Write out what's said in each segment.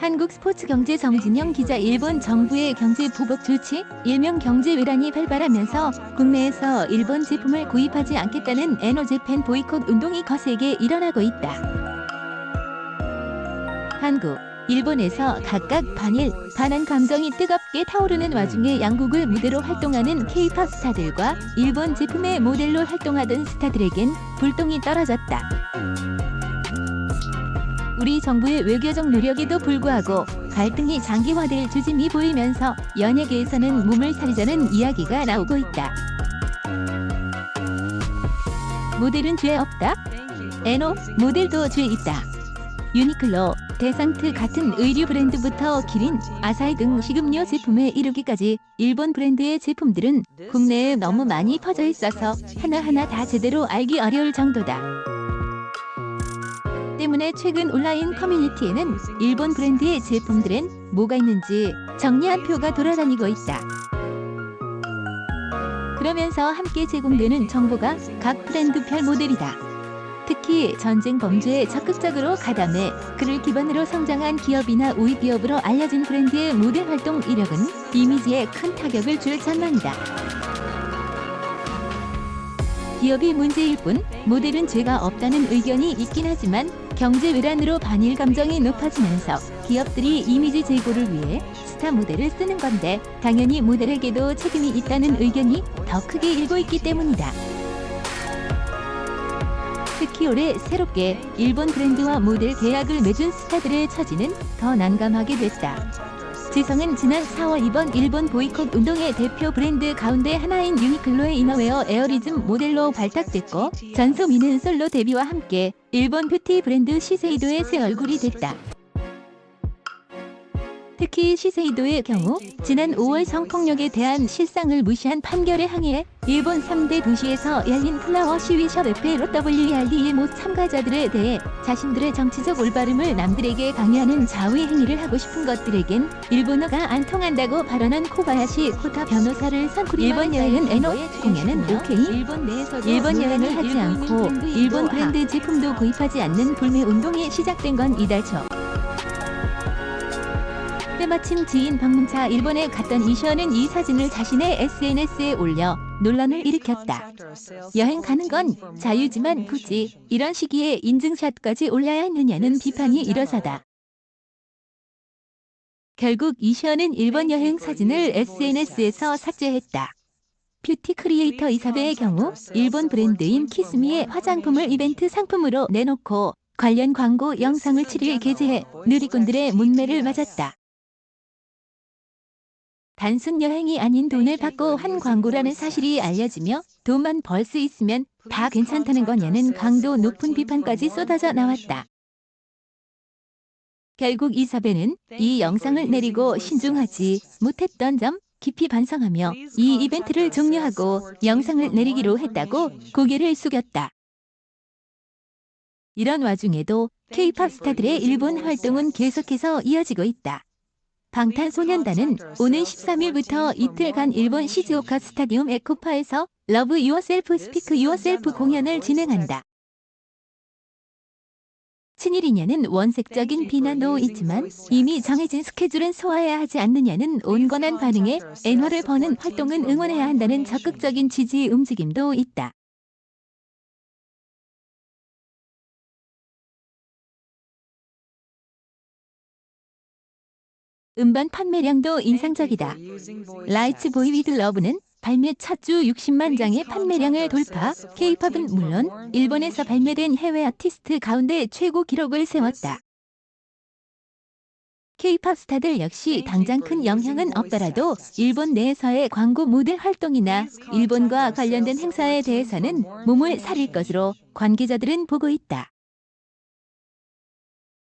한국스포츠경제 정진영 기자. 일본 정부의 경제 보복 조치, 일명 경제 외란이 발발하면서 국내에서 일본 제품을 구입하지 않겠다는 에노제팬 보이콧 운동이 거세게 일어나고 있다. 한국, 일본에서 각각 반일, 반한 감정이 뜨겁게 타오르는 와중에 양국을 무대로 활동하는 K-팝 스타들과 일본 제품의 모델로 활동하던 스타들에겐 불똥이 떨어졌다. 우리 정부의 외교적 노력에도 불구하고 갈등이 장기화될 조짐이 보이면서 연예계에서는 몸을 사리자는 이야기가 나오고 있다. 모델은 죄 없다? 에노, 모델도 죄 있다. 유니클로, 데상트 같은 의류 브랜드부터 기린, 아사히 등 식음료 제품에 이르기까지 일본 브랜드의 제품들은 국내에 너무 많이 퍼져 있어서 하나하나 다 제대로 알기 어려울 정도다. 때문에 최근 온라인 커뮤니티에는 일본 브랜드의 제품들엔 뭐가 있는지 정리한 표가 돌아다니고 있다. 그러면서 함께 제공되는 정보가 각 브랜드별 모델이다. 특히 전쟁 범죄에 적극적으로 가담해 그를 기반으로 성장한 기업이나 우위 기업으로 알려진 브랜드의 모델 활동 이력은 이미지에 큰 타격을 줄 전망이다. 기업이 문제일 뿐 모델은 죄가 없다는 의견이 있긴 하지만 경제 외란으로 반일 감정이 높아지면서 기업들이 이미지 제고를 위해 스타 모델을 쓰는 건데 당연히 모델에게도 책임이 있다는 의견이 더 크게 일고 있기 때문이다. 특히 올해 새롭게 일본 브랜드와 모델 계약을 맺은 스타들의 처지는 더 난감하게 됐다. 지성은 지난 4월 이번 일본 보이콧 운동의 대표 브랜드 가운데 하나인 유니클로의 이너웨어 에어리즘 모델로 발탁됐고, 전소민은 솔로 데뷔와 함께 일본 뷰티 브랜드 시세이도의 새 얼굴이 됐다. 특히 시세이도의 경우 지난 5월 성폭력에 대한 실상을 무시한 판결에 항의해 일본 3대 도시에서 열린 플라워 시위숍 FLOWERD의 모 참가자들에 대해 자신들의 정치적 올바름을 남들에게 강요하는 자위 행위를 하고 싶은 것들에겐 일본어가 안 통한다고 발언한 코바야시 코타 변호사를 선쿠리. 일본 여행은 에노, 공연은 오케이. 일본 여행을 하지 않고 일본 브랜드 제품도 구입하지 않는 불매 운동이 시작된 건 이달 초. 때마침 지인 방문차 일본에 갔던 이시언은 이 사진을 자신의 SNS에 올려 논란을 일으켰다. 여행 가는 건 자유지만 굳이 이런 시기에 인증샷까지 올려야 했느냐는 비판이 일어서다. 결국 이시언은 일본 여행 사진을 SNS에서 삭제했다. 뷰티 크리에이터 이사베의 경우 일본 브랜드인 키스미의 화장품을 이벤트 상품으로 내놓고 관련 광고 영상을 7일 게재해 누리꾼들의 문매를 맞았다. 단순 여행이 아닌 돈을 받고 한 광고라는 사실이 알려지며 돈만 벌 수 있으면 다 괜찮다는 거냐는 강도 높은 비판까지 쏟아져 나왔다. 결국 이사베는 이 영상을 내리고 신중하지 못했던 점 깊이 반성하며 이 이벤트를 종료하고 영상을 내리기로 했다고 고개를 숙였다. 이런 와중에도 K-팝 스타들의 일본 활동은 계속해서 이어지고 있다. 방탄소년단은 오는 13일부터 이틀간 일본 시즈오카 스타디움 에코파에서 Love Yourself, Speak Yourself 공연을 진행한다. 친일이냐는 원색적인 비난도 있지만 이미 정해진 스케줄은 소화해야 하지 않느냐는 온건한 반응에 엔화를 버는 활동은 응원해야 한다는 적극적인 지지 움직임도 있다. 음반 판매량도 인상적이다. 라이츠 보이 위드 러브는 발매 첫 주 60만 장의 판매량을 돌파, K-팝은 물론 일본에서 발매된 해외 아티스트 가운데 최고 기록을 세웠다. K-팝 스타들 역시 당장 큰 영향은 없더라도 일본 내에서의 광고 모델 활동이나 일본과 관련된 행사에 대해서는 몸을 사릴 것으로 관계자들은 보고 있다.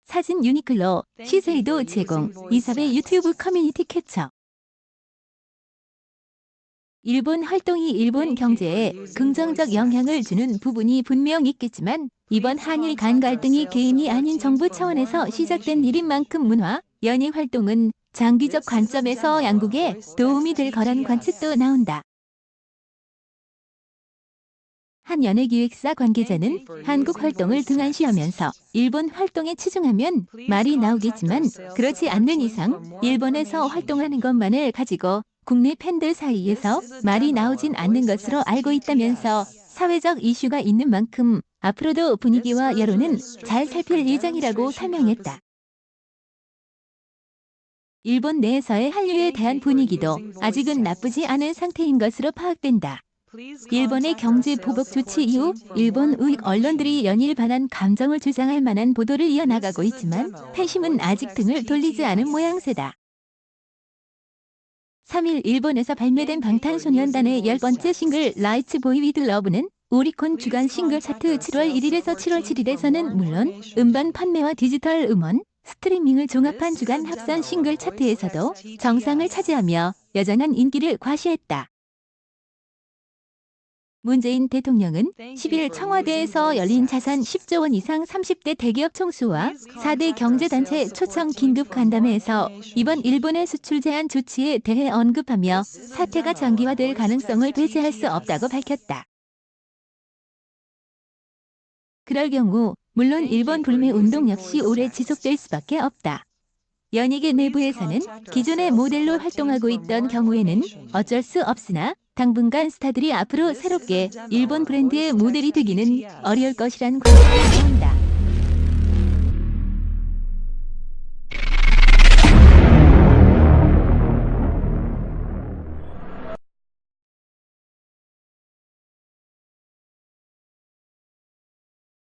사진 유니클로, 시세이도 제공, 이사베 유튜브 커뮤니티 캡처. 일본 활동이 일본 경제에 긍정적 영향을 주는 부분이 분명 있겠지만 이번 한일 간 갈등이 개인이 아닌 정부 차원에서 시작된 일인 만큼 문화, 연예 활동은 장기적 관점에서 양국에 도움이 될 거란 관측도 나온다. 한 연예기획사 관계자는 한국 활동을 등한시하면서 일본 활동에 치중하면 말이 나오겠지만 그렇지 않는 이상 일본에서 활동하는 것만을 가지고 국내 팬들 사이에서 말이 나오진 않는 것으로 알고 있다면서 사회적 이슈가 있는 만큼 앞으로도 분위기와 여론은 잘 살필 예정이라고 설명했다. 일본 내에서의 한류에 대한 분위기도 아직은 나쁘지 않은 상태인 것으로 파악된다. 일본의 경제 보복 조치 이후 일본 우익 언론들이 연일 반한 감정을 주장할 만한 보도를 이어나가고 있지만 팬심은 아직 등을 돌리지 않은 모양새다. 3일 일본에서 발매된 방탄소년단의 10번째 싱글 라이츠 보이 위드 러브는 오리콘 주간 싱글 차트 7월 1일에서 7월 7일에서는 물론 음반 판매와 디지털 음원, 스트리밍을 종합한 주간 합산 싱글 차트에서도 정상을 차지하며 여전한 인기를 과시했다. 문재인 대통령은 10일 청와대에서 열린 자산 10조 원 이상 30대 대기업 총수와 4대 경제단체 초청 긴급 간담회에서 이번 일본의 수출 제한 조치에 대해 언급하며 사태가 장기화될 가능성을 배제할 수 없다고 밝혔다. 그럴 경우 물론 일본 불매 운동 역시 오래 지속될 수밖에 없다. 연예계 내부에서는 기존의 모델로 활동하고 있던 경우에는 어쩔 수 없으나 당분간 스타들이 앞으로 새롭게 일본 브랜드의 모델이 되기는 어려울 것이란 관측이 나온다.